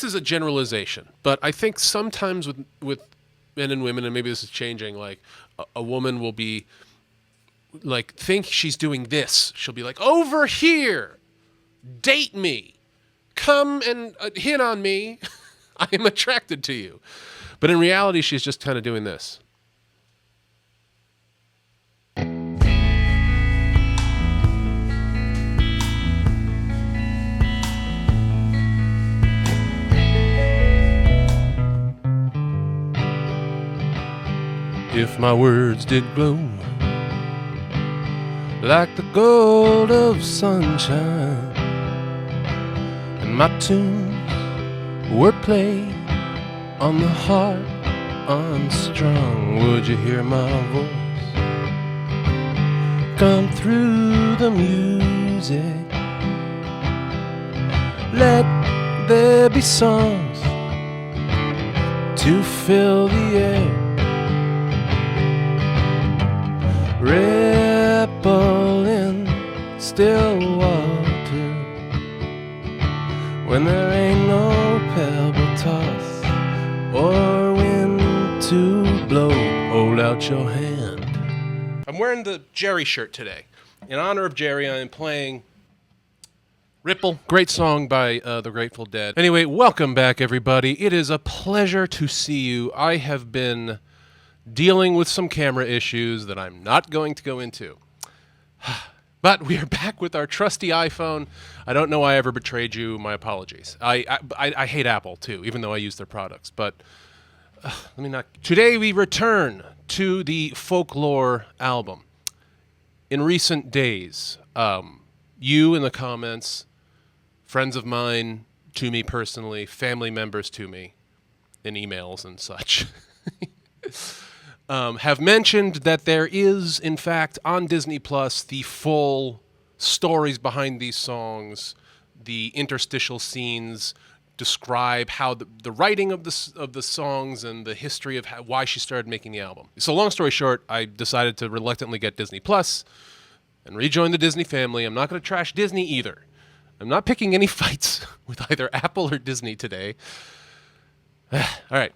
this is a generalization, but I think sometimes with men and women, and maybe this is changing, like a woman will be like, think she's doing this. She'll be like, over here, date me, come and hit on me. I am attracted to you. But in reality, she's just kind of doing this. If my words did glow like the gold of sunshine, and my tunes were played on the heart unstrung, would you hear my voice come through the music? Let there be songs to fill the air, ripple in still water, when there ain't no pebble toss or wind to blow. Hold out your hand. I'm wearing the Jerry shirt today. In honor of Jerry, I am playing Ripple, great song by the Grateful Dead. Anyway, welcome back, everybody. It is a pleasure to see you. I have been dealing with some camera issues that I'm not going to go into. But we are back with our trusty iPhone. I don't know why I ever betrayed you. My apologies. I hate Apple, too, even though I use their products. But let me not... Today we return to the Folklore album. In recent days, you in the comments, friends of mine to me personally, family members to me, in emails and such... have mentioned that there is, in fact, on Disney Plus, the full stories behind these songs, the interstitial scenes describe how the writing of the songs and the history of why she started making the album. So long story short, I decided to reluctantly get Disney Plus and rejoin the Disney family. I'm not going to trash Disney either. I'm not picking any fights with either Apple or Disney today. All right.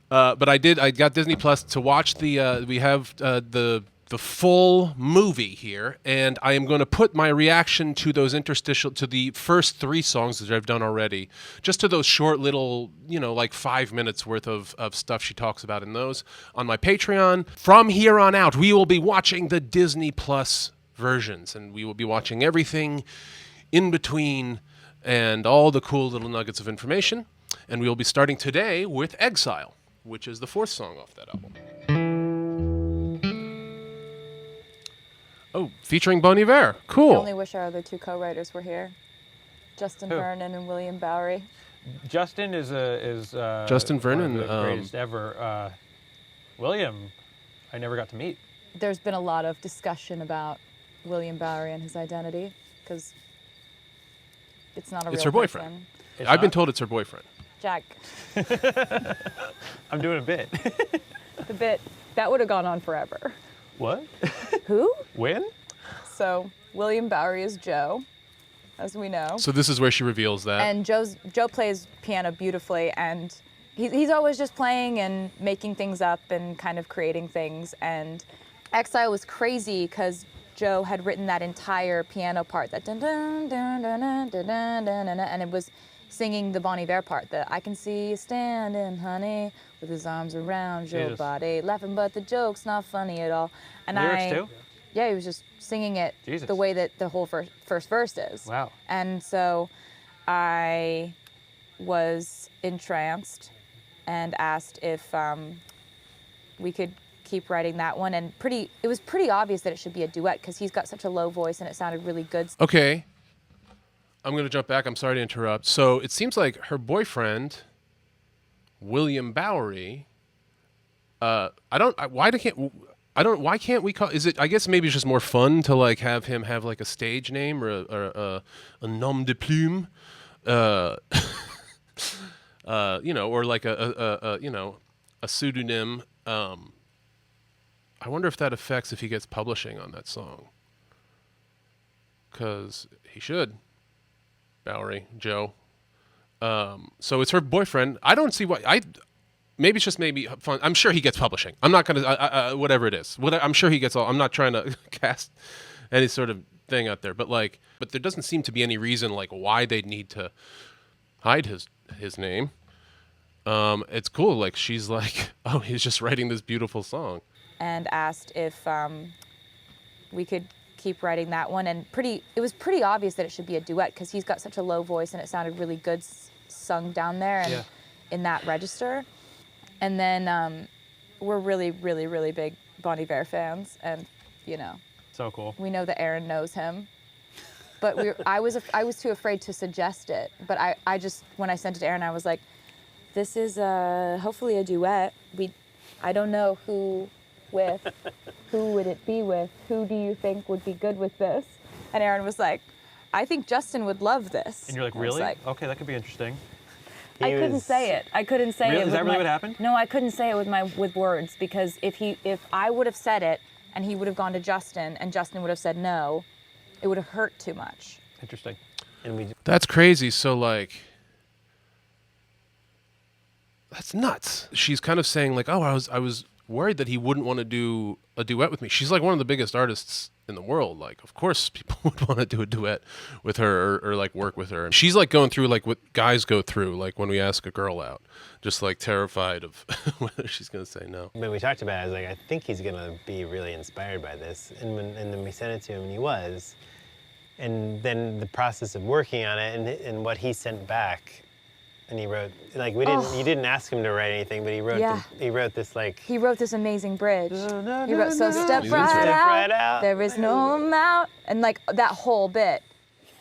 But I got Disney Plus to watch we have the full movie here, and I am going to put my reaction to those to the first 3 songs that I've done already, just to those short little, like 5 minutes worth of stuff she talks about in those, on my Patreon. From here on out, we will be watching the Disney Plus versions, and we will be watching everything in between and all the cool little nuggets of information, and we will be starting today with Exile, which is the 4th song off that album. Oh, featuring Bon Iver. Cool. I only wish our other 2 co-writers were here, Justin Vernon and William Bowery. Justin is Justin Vernon, one of the greatest ever. William, I never got to meet. There's been a lot of discussion about William Bowery and his identity, because it's not a real It's her boyfriend. person. I've been told it's her boyfriend. Jack. I'm doing a bit. The bit, that would have gone on forever. What? Who? When? So, William Bowery is Joe, as we know. So this is where she reveals that. And Joe plays piano beautifully, and he's always just playing and making things up and kind of creating things. And Exile was crazy because Joe had written that entire piano part, that dun dun dun dun dun dun dun dun, and it was singing the Bon Iver part, that I can see you standing, honey, with his arms around your body, laughing, but the joke's not funny at all. And lyrics too? Yeah, he was just singing it the way that the whole first verse is. Wow. And so I was entranced and asked if we could keep writing that one. And it was pretty obvious that it should be a duet because he's got such a low voice and it sounded really good. Okay. I'm going to jump back. I'm sorry to interrupt. So it seems like her boyfriend, William Bowery, why can't we call, is it, I guess maybe it's just more fun to like have him have like a stage name or a nom de plume, or like a pseudonym. I wonder if that affects if he gets publishing on that song. 'Cause he should. Bowery, Joe. So it's her boyfriend. I don't see why. Maybe it's just maybe fun. I'm sure he gets publishing. I'm not gonna whatever it is. I'm sure he gets all. I'm not trying to cast any sort of thing out there, but there doesn't seem to be any reason like why they'd need to hide his name. It's cool. Like she's like, oh, he's just writing this beautiful song, and asked if we could keep writing that one. And it was pretty obvious that it should be a duet because he's got such a low voice and it sounded really good sung down there and in that register. And then we're really, really, really big Bon Iver fans, and So cool. we know that Aaron knows him. But I was too afraid to suggest it. But I just, when I sent it to Aaron, I was like, this is hopefully a duet. I don't know who would it be with? Who do you think would be good with this? And Aaron was like, I think Justin would love this. And you're like, really? Okay, that could be interesting. I couldn't say it. I couldn't say really? it. Is that really what happened? No, I couldn't say it with words because if I would have said it and he would have gone to Justin and Justin would have said no, it would have hurt too much. Interesting. That's crazy. So that's nuts. She's kind of saying like, oh, I was worried that he wouldn't want to do a duet with me. She's like one of the biggest artists in the world. Like, of course people would want to do a duet with her or like work with her. She's like going through like what guys go through, like when we ask a girl out, just like terrified of whether she's going to say no. When we talked about it, I was like, I think he's going to be really inspired by this. And then we sent it to him and he was. And then the process of working on it and what he sent back, and he wrote, like, you didn't ask him to write anything, but he wrote this, like... He wrote this amazing bridge. He wrote, so step right out, there is no amount, and like that whole bit.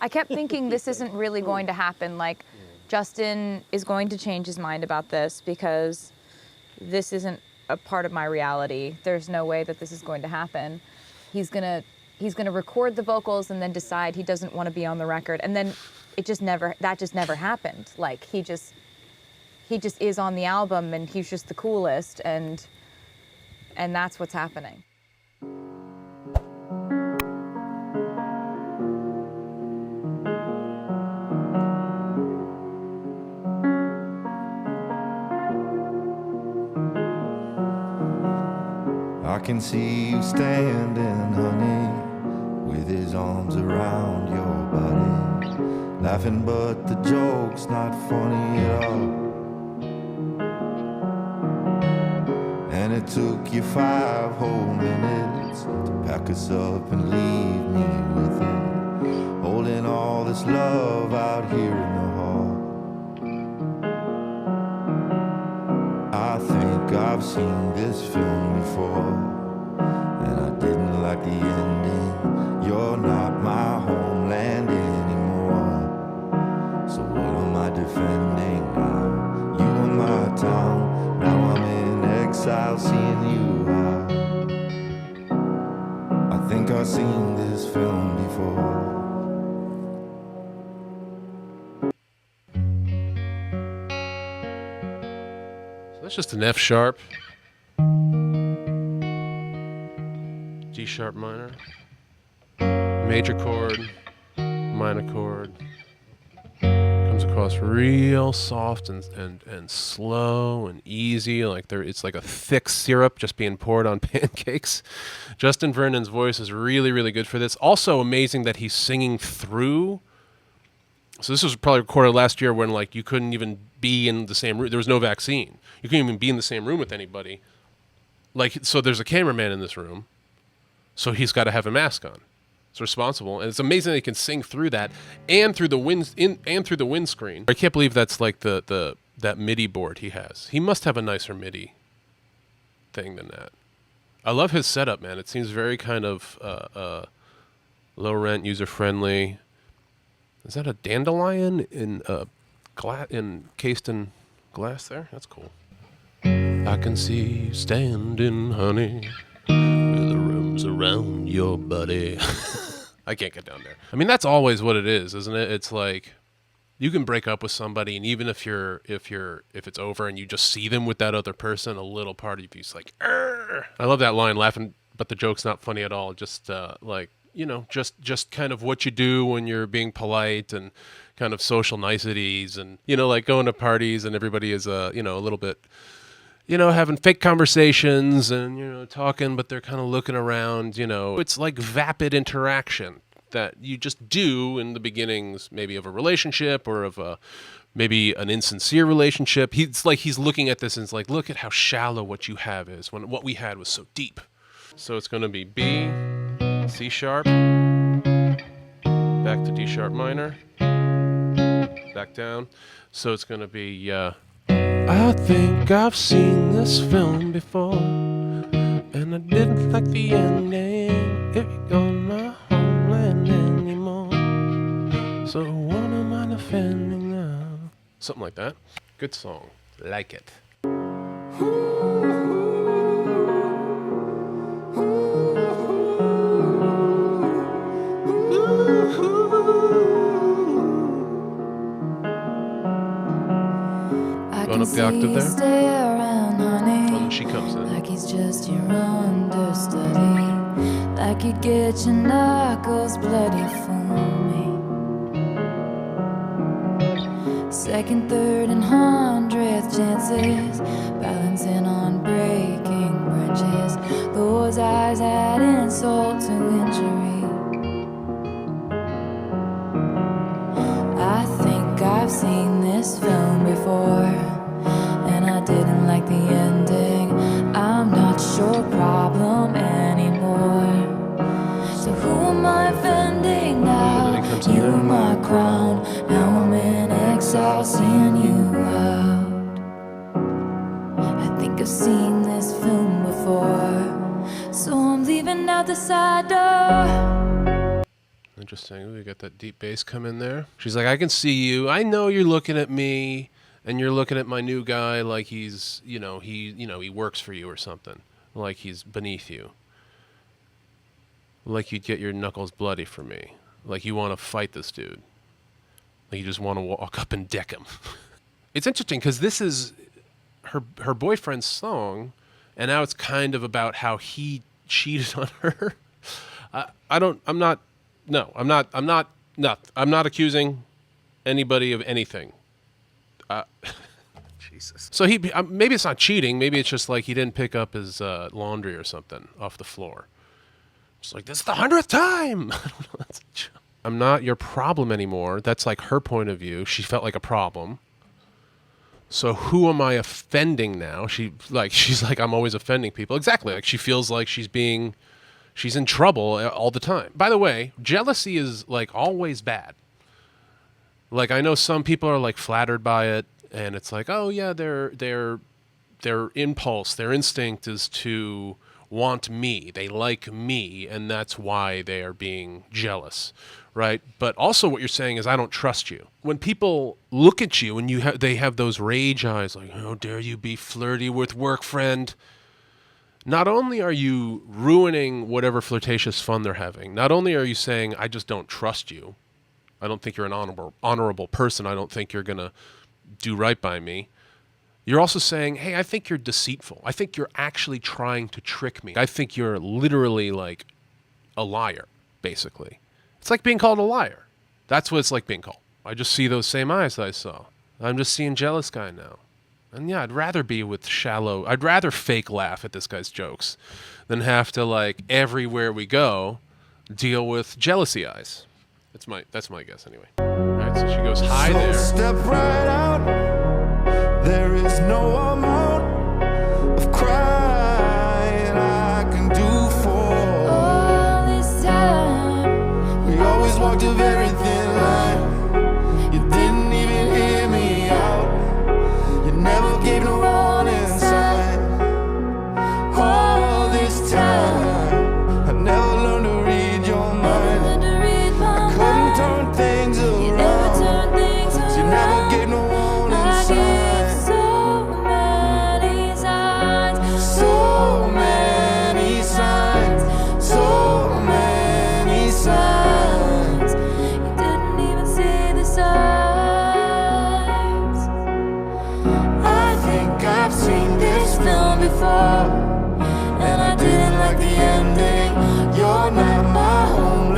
I kept thinking this isn't really going to happen. Like, Justin is going to change his mind about this because this isn't a part of my reality. There's no way that this is going to happen. He's gonna record the vocals and then decide he doesn't want to be on the record, and then that just never happened. Like he just is on the album and he's just the coolest, and that's what's happening. I can see you standing, honey, with his arms around your body, laughing but the joke's not funny at all. And it took you 5 whole minutes to pack us up and leave me with it, holding all this love out here in the hall. I think I've seen this film before, and I didn't like the ending. You're not my homeland anymore, so what am I defending now? You are my town, now I'm in exile seeing you out. I think I've seen this film before. So that's just an F sharp, G sharp minor, major chord, minor chord. Comes across real soft and slow and easy, like it's like a thick syrup just being poured on pancakes. Justin Vernon's voice is really, really good for this. Also amazing that he's singing through. So this was probably recorded last year when like you couldn't even be in the same room. There was no vaccine. You couldn't even be in the same room with anybody. Like, so there's a cameraman in this room, so he's got to have a mask on. It's responsible, and it's amazing that he can sing through that and through the through the windscreen. I can't believe that's like that MIDI board he has. He must have a nicer MIDI thing than that. I love his setup, man. It seems very kind of low rent, user friendly. Is that a dandelion encased in glass there? That's cool. I can see you standing, honey, with the rooms around your body. I can't get down there. I mean, that's always what it is, isn't it? It's like you can break up with somebody, and even if it's over and you just see them with that other person, a little part of you's like, Arr! I love that line, laughing, but the joke's not funny at all. Just like just kind of what you do when you're being polite and kind of social niceties and, like going to parties and everybody is, a little bit, having fake conversations and, talking, but they're kind of looking around, It's like vapid interaction that you just do in the beginnings, maybe of a relationship or of maybe an insincere relationship. He's looking at this and it's like, look at how shallow what you have is when what we had was so deep. So it's going to be B, C sharp, back to D sharp minor, back down. So it's going to be, I think I've seen this film before, and I didn't like the ending. If you're on my homeland anymore, so what am I defending now? Something like that. Good song. Like it. Going up the octave there. Oh, and she comes in. Like he's just your understudy. Like he'd get your knuckles bloody for me. Second, third, and 100th chances, balancing on breaking bridges. Those eyes add insult to injury. I think I've seen this film before, and I didn't like the ending. I'm not your problem anymore. So who am I offending now? You were my crown. Now I'm in exile, seeing you out. I think I've seen this film before, so I'm leaving out the side door. Interesting. Ooh, we got that deep bass come in there. She's like, I can see you. I know you're looking at me, and you're looking at my new guy like he's, he works for you or something. Like he's beneath you. Like you'd get your knuckles bloody for me. Like you want to fight this dude. Like you just want to walk up and deck him. It's interesting because this is her boyfriend's song, and now it's kind of about how he cheated on her. I'm not accusing anybody of anything. Jesus. So maybe it's not cheating. Maybe it's just like he didn't pick up his laundry or something off the floor. It's like, this is the 100th time. I don't know. That's a joke. I'm not your problem anymore. That's like her point of view. She felt like a problem. So who am I offending now? She's like, I'm always offending people. Exactly. Like she feels like she's in trouble all the time. By the way, jealousy is like always bad. Like I know some people are like flattered by it, and it's like, oh yeah, their impulse, their instinct is to want me. They like me, and that's why they are being jealous, right? But also what you're saying is, I don't trust you. When people look at you and they have those rage eyes, like, how dare you be flirty with work friend? Not only are you ruining whatever flirtatious fun they're having, not only are you saying, I just don't trust you. I don't think you're an honorable person. I don't think you're going to do right by me. You're also saying, hey, I think you're deceitful. I think you're actually trying to trick me. I think you're literally like a liar, basically. It's like being called a liar. That's what it's like being called. I just see those same eyes that I saw. I'm just seeing jealous guy now. And yeah, I'd rather fake laugh at this guy's jokes than have to, like, everywhere we go, deal with jealousy eyes. That's my guess anyway. All right, so she goes high there. Step right out. There is no amount of crying I can do for all this time. We always walked a very thin line. You didn't even hear me out. You never gave no warning sign. All this time, I never learned to read your mind. I couldn't turn things around. You never gave no warning sign. And I didn't like the ending. You're not my home.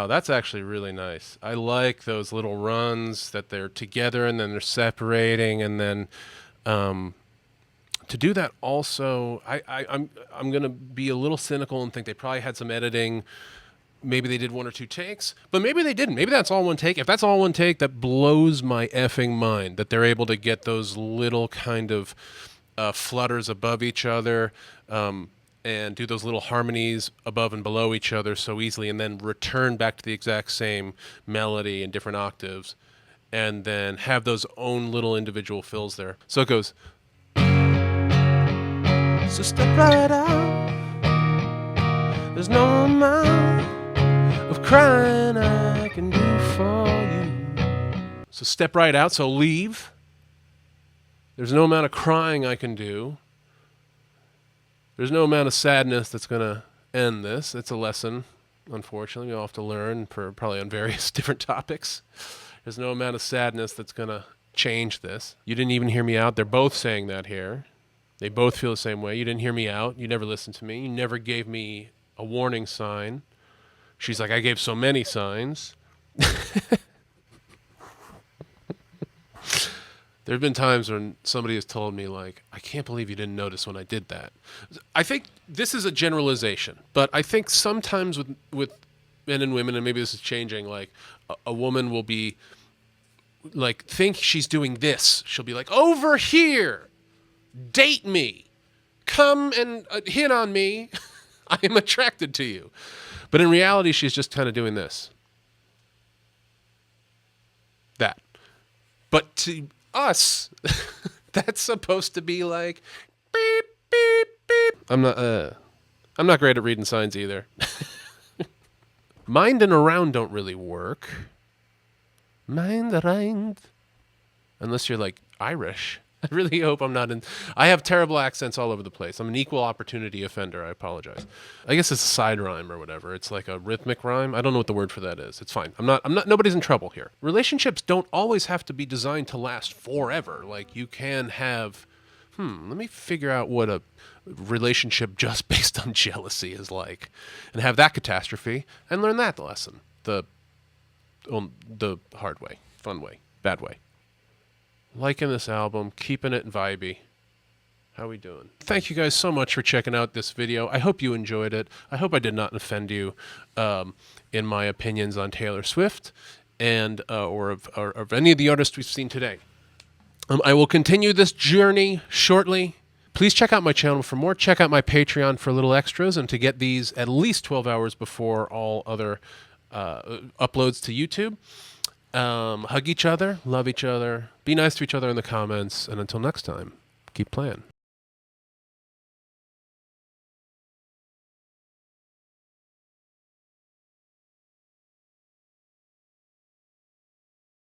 Wow, that's actually really nice. I like those little runs that they're together and then they're separating, and then to do that also, I'm gonna be a little cynical and think they probably had some editing. Maybe they did 1 or 2 takes, but maybe they didn't. Maybe that's all one take. If that's all one take, that blows my effing mind that they're able to get those little kind of flutters above each other and do those little harmonies above and below each other so easily, and then return back to the exact same melody in different octaves, and then have those own little individual fills there. So it goes. So step right out. There's no amount of crying I can do for you. So step right out, so leave. There's no amount of crying I can do. There's no amount of sadness that's going to end this. It's a lesson, unfortunately. We all have to learn probably on various different topics. There's no amount of sadness that's going to change this. You didn't even hear me out. They're both saying that here. They both feel the same way. You didn't hear me out. You never listened to me. You never gave me a warning sign. She's like, I gave so many signs. There have been times when somebody has told me, like, I can't believe you didn't notice when I did that. I think this is a generalization, but I think sometimes with men and women, and maybe this is changing, like, a woman will be, like, think she's doing this. She'll be like, over here, date me, come and hit on me. I am attracted to you. But in reality, she's just kind of doing this. That. But to us, that's supposed to be like beep, beep, beep. I'm not great at reading signs either. Mind and around don't really work. Mind around. Unless you're like Irish. I really hope I'm not in. I have terrible accents all over the place. I'm an equal opportunity offender. I apologize. I guess it's a side rhyme or whatever. It's like a rhythmic rhyme. I don't know what the word for that is. It's fine. I'm not. Nobody's in trouble here. Relationships don't always have to be designed to last forever. Like you can have. Let me figure out what a relationship just based on jealousy is like, and have that catastrophe and learn that lesson the hard way, fun way, bad way. Liking this album, keeping it vibey. How we doing? Thank you guys so much for checking out this video. I hope you enjoyed it. I hope I did not offend you in my opinions on Taylor Swift and or of any of the artists we've seen today. I will continue this journey shortly. Please check out my channel for more. Check out my Patreon for little extras and to get these at least 12 hours before all other uploads to YouTube. Hug each other, love each other, be nice to each other in the comments, and until next time, keep playing.